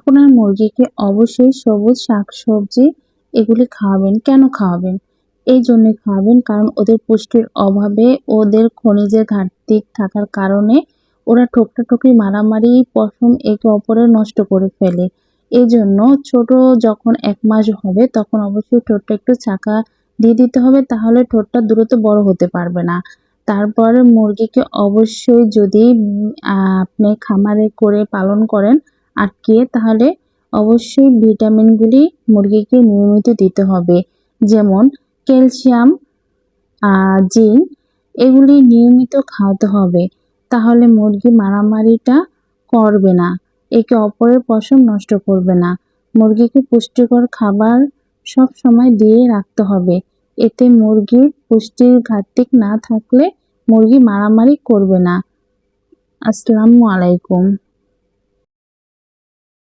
আপনার মুরগিকে অবশ্যই সবুজ শাকসবজি এগুলি খাওয়াবেন। কেন খাওয়াবেন? এই জন্যে খাওয়াবেন কারণ ওদের পুষ্টির অভাবে ওদের খনিজের ঘাটতি থাকার কারণে ওরা ঠোকরাঠুকরি মারামারি পশম একে অপরের নষ্ট করে ফেলে। এজন্য ছোট যখন ১ মাস হবে তখন অবশ্যই ঠোঁটটা একটু চাকা দিয়ে দিতে হবে, তাহলে ঠোঁটটা দ্রুত বড় হতে পারবে না। তারপরে মুরগিকে অবশ্যই যদি আপনি খামারে করে পালন করেন আটকিয়ে, তাহলে অবশ্যই ভিটামিনগুলি মুরগিকে নিয়মিত দিতে হবে। যেমন ক্যালসিয়াম, জিঙ্ক এগুলি নিয়মিত খাওয়াতে হবে। তাহলে মুরগি মারামারিটা করবে না, একে অপরের পশম নষ্ট করবে না। মুরগিকে পুষ্টিকর খাবার সব সময় দিয়ে রাখতে হবে। এতে মুরগির পুষ্টির ঘাটতি না থাকলে মুরগি মারামারি করবে না। আসসালামু আলাইকুম।